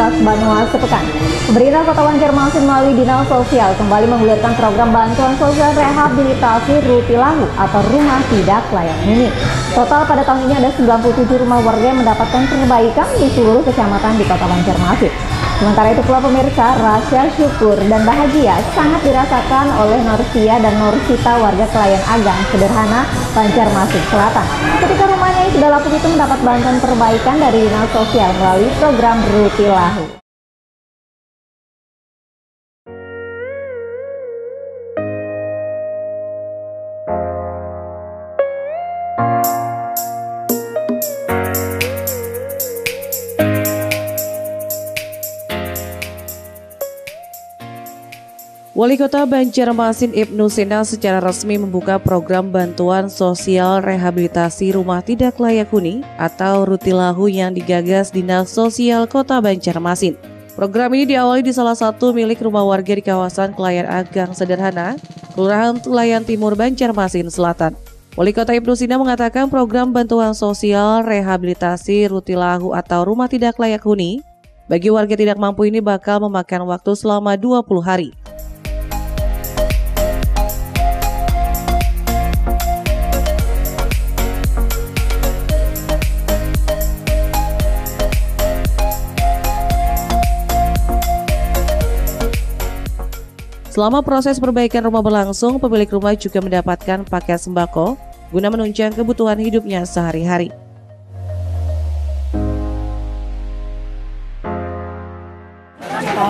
Universitas Banyumas sepekan. Pemerintah Kota Banjarmasin melalui Dinas Sosial kembali menggulirkan program bantuan sosial rehabilitasi Rutilahu atau rumah tidak layak huni. Total pada tahun ini ada 97 rumah warga yang mendapatkan perbaikan di seluruh kecamatan di Kota Banjarmasin. Sementara itu pula pemirsa, rasa syukur dan bahagia sangat dirasakan oleh Norsia dan Norsita warga Kelayan Agang Sederhana, Banjarmasin Selatan. Ketika rumahnya yang sudah lapuk itu mendapat bantuan perbaikan dari Dinas Sosial melalui program Rutilahu. Wali Kota Banjarmasin Ibnu Sena secara resmi membuka program bantuan sosial rehabilitasi rumah tidak layak huni atau Rutilahu yang digagas Dinas Sosial Kota Banjarmasin. Program ini diawali di salah satu milik rumah warga di kawasan Kelayan Agang Sederhana, Kelurahan Kelayan Timur, Banjarmasin Selatan. Wali Kota Ibnu Sena mengatakan program bantuan sosial rehabilitasi Rutilahu atau rumah tidak layak huni bagi warga tidak mampu ini bakal memakan waktu selama 20 hari. Selama proses perbaikan rumah berlangsung, pemilik rumah juga mendapatkan paket sembako guna menunjang kebutuhan hidupnya sehari-hari.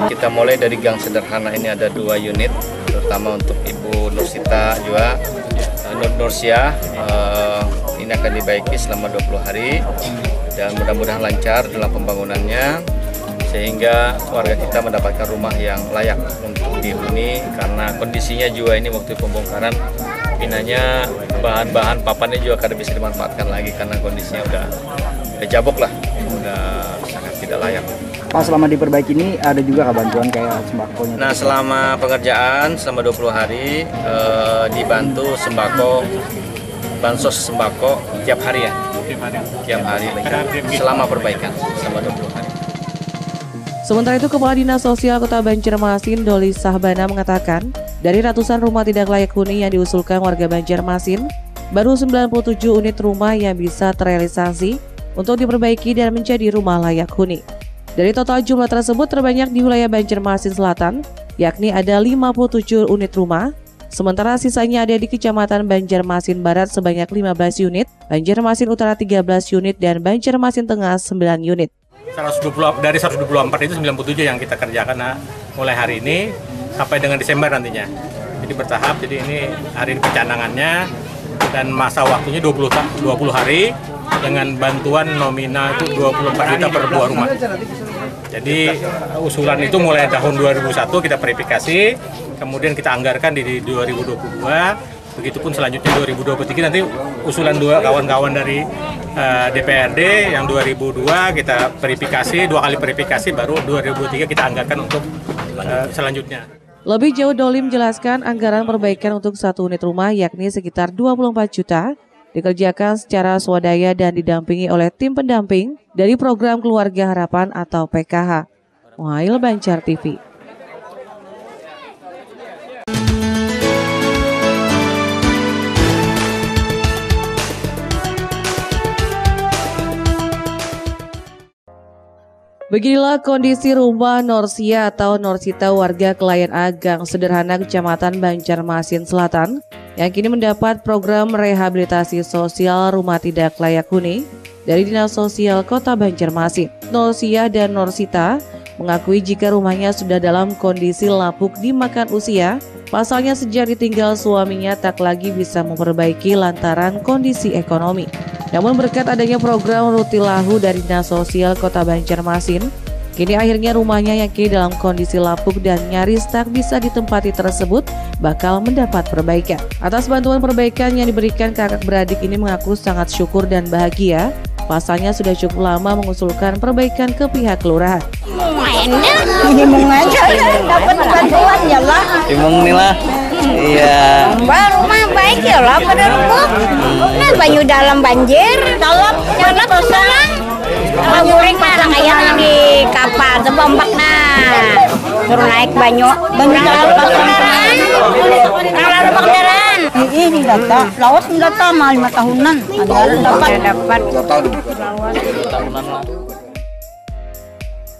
Kita mulai dari Gang Sederhana, ini ada 2 unit, terutama untuk Ibu Norsita juga, Norsia. Ini akan dibaiki selama 20 hari dan mudah-mudahan lancar dalam pembangunannya, sehingga warga kita mendapatkan rumah yang layak untuk dihuni, karena kondisinya juga ini waktu pembongkaran pinanya bahan-bahan papannya juga kada bisa dimanfaatkan lagi karena kondisinya udah jabok lah, udah sangat tidak layak. Pak, selama diperbaiki ini ada juga bantuan kayak sembako? Nah, selama pengerjaan selama 20 hari dibantu sembako, bansos sembako tiap hari ya, tiap hari selama perbaikan selama 20 hari. Sementara itu, Kepala Dinas Sosial Kota Banjarmasin Doli Sahbana mengatakan, dari ratusan rumah tidak layak huni yang diusulkan warga Banjarmasin, baru 97 unit rumah yang bisa terrealisasi untuk diperbaiki dan menjadi rumah layak huni. Dari total jumlah tersebut terbanyak di wilayah Banjarmasin Selatan, yakni ada 57 unit rumah, sementara sisanya ada di Kecamatan Banjarmasin Barat sebanyak 15 unit, Banjarmasin Utara 13 unit, dan Banjarmasin Tengah 9 unit. Dari 124 itu 97 yang kita kerjakan mulai hari ini sampai dengan Desember nantinya. Jadi bertahap, jadi ini hari ini pencanangannya dan masa waktunya 20 hari dengan bantuan nominal itu 24 juta per 2 rumah. Jadi usulan itu mulai tahun 2001 kita verifikasi, kemudian kita anggarkan di 2022. Begitupun selanjutnya 2023 nanti usulan kawan-kawan dari DPRD yang 2002 kita verifikasi, 2 kali verifikasi, baru 2023 kita anggarkan untuk selanjutnya. Lebih jauh, Doli menjelaskan anggaran perbaikan untuk 1 unit rumah yakni sekitar 24 juta dikerjakan secara swadaya dan didampingi oleh tim pendamping dari Program Keluarga Harapan atau PKH. Muhail, Banjar TV. Beginilah kondisi rumah Norsia atau Norsita warga Kelayan Agang Sederhana Kecamatan Banjarmasin Selatan yang kini mendapat program rehabilitasi sosial rumah tidak layak huni dari Dinas Sosial Kota Banjarmasin. Norsia dan Norsita mengakui jika rumahnya sudah dalam kondisi lapuk dimakan usia. Pasalnya sejak ditinggal suaminya tak lagi bisa memperbaiki lantaran kondisi ekonomi. Namun berkat adanya program Rutilahu dari Dinas Sosial Kota Banjarmasin, kini akhirnya rumahnya yang kini dalam kondisi lapuk dan nyaris tak bisa ditempati tersebut bakal mendapat perbaikan. Atas bantuan perbaikan yang diberikan, kakak beradik ini mengaku sangat syukur dan bahagia. Pasalnya sudah cukup lama mengusulkan perbaikan ke pihak kelurahan. Timung aja dapat bantuan ya lah. Timung nih lah. Iya. Rumah baik ya lah pada rumah. Nah banyu dalam banjir, dalam mana kosong. Kalau goreng mah kayak di kapal sebombak suruh naik banyu laut pasang lalu bakteran ini data laut data mah 5 tahunan ada dapat 2 tahun.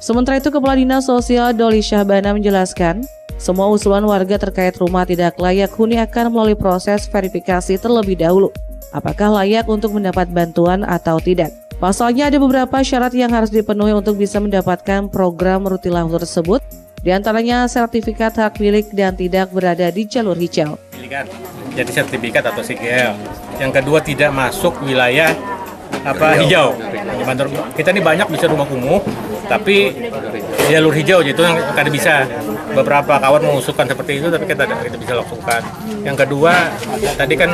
Sementara itu, Kepala Dinas Sosial Doli Syahbana menjelaskan, semua usulan warga terkait rumah tidak layak huni akan melalui proses verifikasi terlebih dahulu, apakah layak untuk mendapat bantuan atau tidak. Pasalnya ada beberapa syarat yang harus dipenuhi untuk bisa mendapatkan program Rutilahu tersebut, diantaranya sertifikat hak milik dan tidak berada di jalur hijau. Jadi sertifikat atau SIGL. Yang kedua, tidak masuk wilayah hijau. Kita ini banyak bisa rumah kumuh, tapi jalur hijau itu yang kada bisa. Beberapa kawan mengusulkan seperti itu, tapi kita tidak bisa lakukan. Yang kedua, tadi kan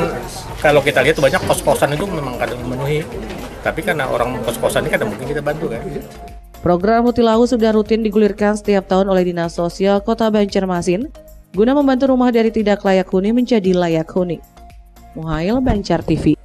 kalau kita lihat banyak kos-kosan itu memang kadang memenuhi, tapi karena orang kos-kosan ini kadang mungkin kita bantu kan. Program Rutilahu sudah rutin digulirkan setiap tahun oleh Dinas Sosial Kota Banjarmasin guna membantu rumah dari tidak layak huni menjadi layak huni. Muhail, Banjar TV.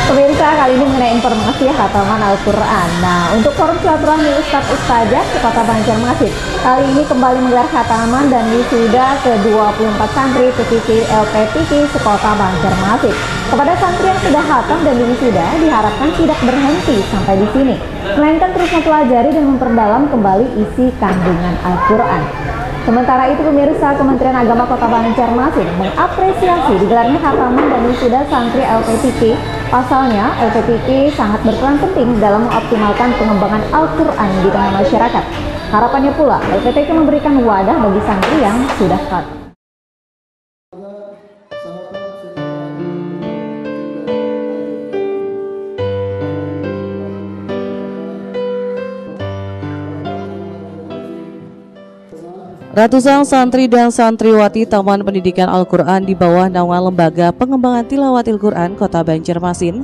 Pemirsa, kali ini mengenai informasi khataman Al-Quran. Nah, untuk forum silaturahmi Ustadz Ustadzah ke Kota Banjarmasin, kali ini kembali menggelar khataman dan wisuda ke-24 santri PKK LPPK sekota Banjarmasin. Kepada santri yang sudah khatam dan wisuda, diharapkan tidak berhenti sampai di sini, melainkan terus mempelajari dan memperdalam kembali isi kandungan Al-Quran. Sementara itu, pemirsa, Kementerian Agama Kota Banjarmasin mengapresiasi digelarnya khataman dan wisuda santri LPPK. Pasalnya, LPPK sangat berperan penting dalam mengoptimalkan pengembangan Al-Quran di tengah masyarakat. Harapannya pula, LPPK memberikan wadah bagi santri yang sudah khatam. Ratusan santri dan santriwati Taman Pendidikan Al-Quran di bawah naungan Lembaga Pengembangan Tilawatil Quran Kota Banjarmasin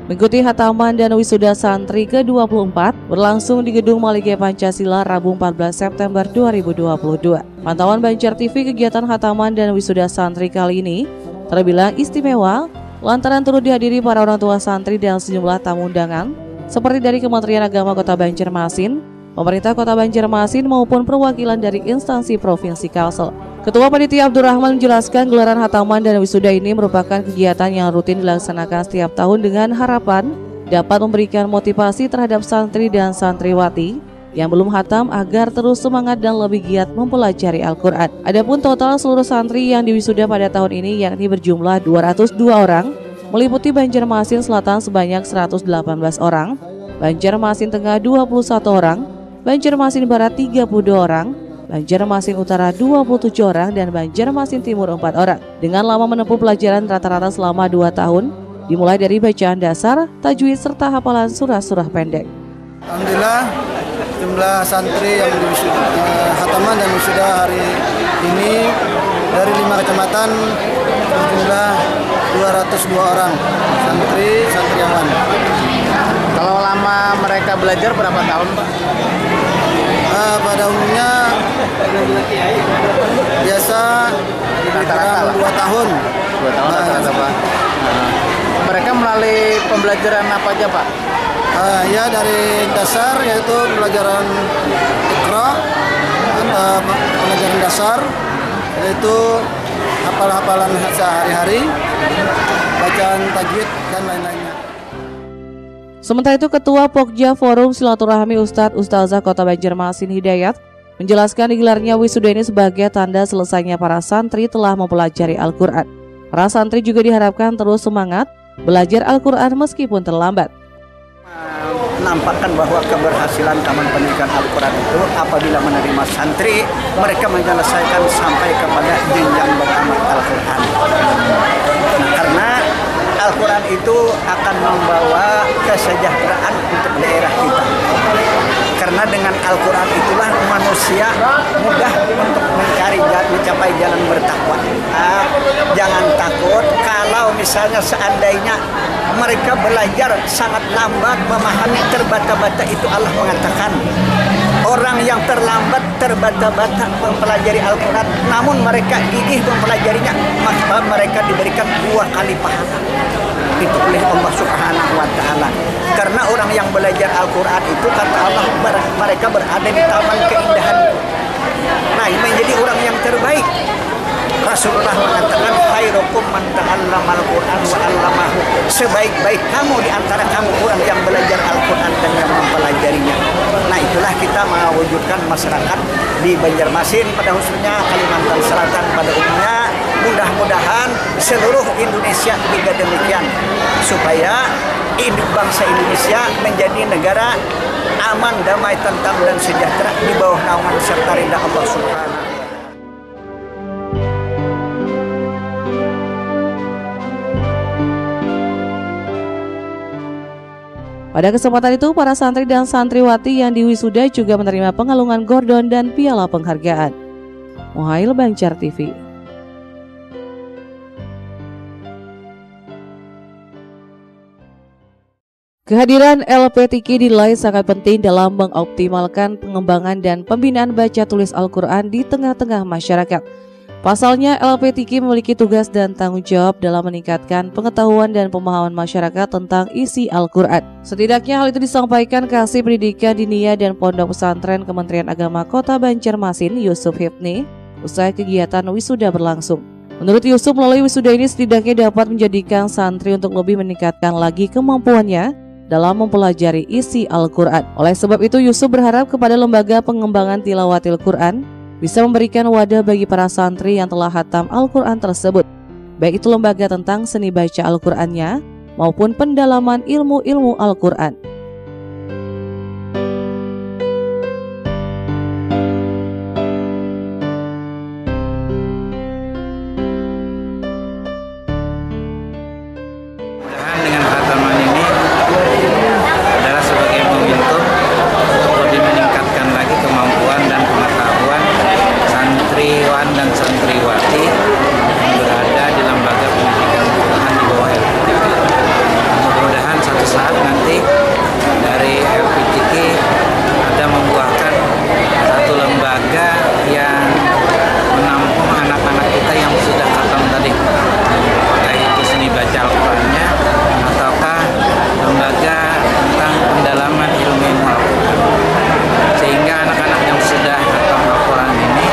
mengikuti khataman dan wisuda santri ke-24 berlangsung di Gedung Maligai Pancasila Rabu 14 September 2022. Pantauan Banjar TV, kegiatan khataman dan wisuda santri kali ini terbilang istimewa lantaran turut dihadiri para orang tua santri dan sejumlah tamu undangan seperti dari Kementerian Agama Kota Banjarmasin, pemerintah Kota Banjarmasin maupun perwakilan dari instansi Provinsi Kalsel. Ketua Panitia Abdurrahman menjelaskan gelaran khataman dan wisuda ini merupakan kegiatan yang rutin dilaksanakan setiap tahun dengan harapan dapat memberikan motivasi terhadap santri dan santriwati yang belum khatam agar terus semangat dan lebih giat mempelajari Al-Quran. Adapun total seluruh santri yang diwisuda pada tahun ini yakni berjumlah 202 orang, meliputi Banjarmasin Selatan sebanyak 118 orang, Banjarmasin Tengah 21 orang, Banjarmasin Barat 32 orang, Banjarmasin Utara 27 orang, dan Banjarmasin Timur 4 orang. Dengan lama menempuh pelajaran rata-rata selama 2 tahun, dimulai dari bacaan dasar, tajwid, serta hafalan surah-surah pendek. Alhamdulillah, jumlah santri yang khataman dan wisuda hari ini dari 5 kecamatan berjumlah 202 orang santriwan. Kalau lama mereka belajar berapa tahun, Pak? Pada umumnya biasa Rata-rata 2 tahun. 2 tahun rata-rata, Pak. Mereka melalui pembelajaran apa aja, Pak? Ya, dari dasar yaitu pelajaran Iqra, pelajaran dasar yaitu hafal-hafalan sehari-hari, bacaan tajwid dan lain-lainnya. Sementara itu, Ketua Pokja Forum Silaturahmi Ustadz Ustazah Kota Banjarmasin Hidayat menjelaskan digelarnya wisuda ini sebagai tanda selesainya para santri telah mempelajari Al-Quran. Para santri juga diharapkan terus semangat belajar Al-Quran meskipun terlambat. Menampakkan bahwa keberhasilan Taman Pendidikan Al-Quran itu apabila menerima santri, mereka menyelesaikan sampai kepada jenjang beramal Al-Quran. Karena Al-Quran itu akan membawa kesejahteraan untuk daerah kita. Karena dengan Al-Quran itulah manusia mudah untuk mencapai jalan bertakwa. Jangan takut kalau misalnya seandainya mereka belajar sangat lambat, memahami terbata-bata, itu Allah mengatakan orang yang terlambat terbata-bata mempelajari Al-Quran, namun mereka gigih mempelajarinya, maka mereka diberikan 2 kali pahala. itu oleh Allah Subhanahu wa Ta'ala. Karena orang yang belajar Al-Quran itu kata Allah mereka berada di taman keindahan. Nah, ini menjadi orang yang terbaik. Rasulullah mengatakan khairukum man ta'allama al-Qur'an wa 'allamahu. Sebaik-baik kamu di antara kamu orang yang belajar Al-Qur'an dan yang mempelajarinya. Nah, itulah kita mewujudkan masyarakat di Banjarmasin pada khususnya Kalimantan Selatan pada umumnya. Mudah-mudahan seluruh Indonesia juga demikian supaya bangsa Indonesia menjadi negara aman, damai, tentram dan sejahtera di bawah naungan serta ridha Allah Subhanahu. Pada kesempatan itu, para santri dan santriwati yang diwisuda juga menerima pengalungan gordon dan piala penghargaan. Muhail Banjar TV. Kehadiran LPTQ dinilai sangat penting dalam mengoptimalkan pengembangan dan pembinaan baca tulis Al-Quran di tengah-tengah masyarakat. Pasalnya, LPTQ memiliki tugas dan tanggung jawab dalam meningkatkan pengetahuan dan pemahaman masyarakat tentang isi Al-Quran. Setidaknya hal itu disampaikan Kasih Pendidikan Diniyah dan Pondok Pesantren Kementerian Agama Kota Banjarmasin, Yusuf Hifni, usai kegiatan wisuda berlangsung. Menurut Yusuf, melalui wisuda ini setidaknya dapat menjadikan santri untuk lebih meningkatkan lagi kemampuannya dalam mempelajari isi Al-Quran. Oleh sebab itu, Yusuf berharap kepada Lembaga Pengembangan Tilawatil Quran bisa memberikan wadah bagi para santri yang telah khatam Al-Quran tersebut, baik itu lembaga tentang seni baca Al-Qurannya maupun pendalaman ilmu-ilmu Al-Quran. Dengan khataman ini adalah sebagai momentum lebih meningkatkan lagi kemampuan dan pengetahuan santriwan dan santriwati yang berada di lembaga pendidikan Quran di bawah LPTQ. Mudah-mudahan satu saat nanti dari LPTQ ada membuahkan satu lembaga yang menampung anak-anak kita yang sudah khatam tadi, baik itu seni baca Al-Qurannya ataukah lembaga tentang pendalaman ilmu Al-Quran, sehingga anak-anak yang sudah khatam Al-Quran ini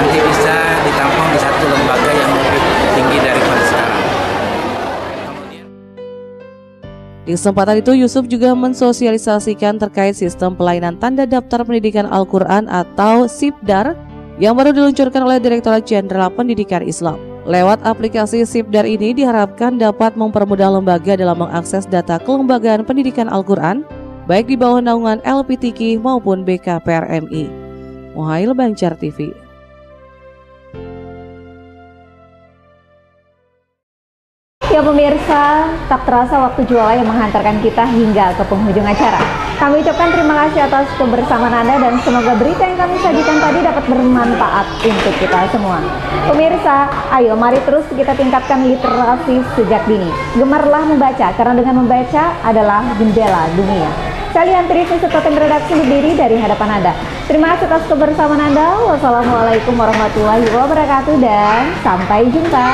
nanti bisa ditampung di satu lembaga yang lebih tinggi daripada sekarang. Di kesempatan itu, Yusuf juga mensosialisasikan terkait sistem pelayanan tanda daftar pendidikan Al-Quran atau SIPDAR yang baru diluncurkan oleh Direktorat Jenderal Pendidikan Islam. Lewat aplikasi SIPDAR ini diharapkan dapat mempermudah lembaga dalam mengakses data kelembagaan pendidikan Al-Quran, baik di bawah naungan LPTQ maupun BKPRMI. Muhail Banjar TV. Ya pemirsa, tak terasa waktu jualan yang menghantarkan kita hingga ke penghujung acara. Kami ucapkan terima kasih atas kebersamaan Anda dan semoga berita yang kami sajikan tadi dapat bermanfaat untuk kita semua. Pemirsa, ayo mari terus kita tingkatkan literasi sejak dini. Gemarlah membaca, karena dengan membaca adalah jendela dunia. Saya Liantri serta tim redaksi berdiri dari hadapan Anda. Terima kasih atas kebersamaan Anda. Wassalamualaikum warahmatullahi wabarakatuh dan sampai jumpa.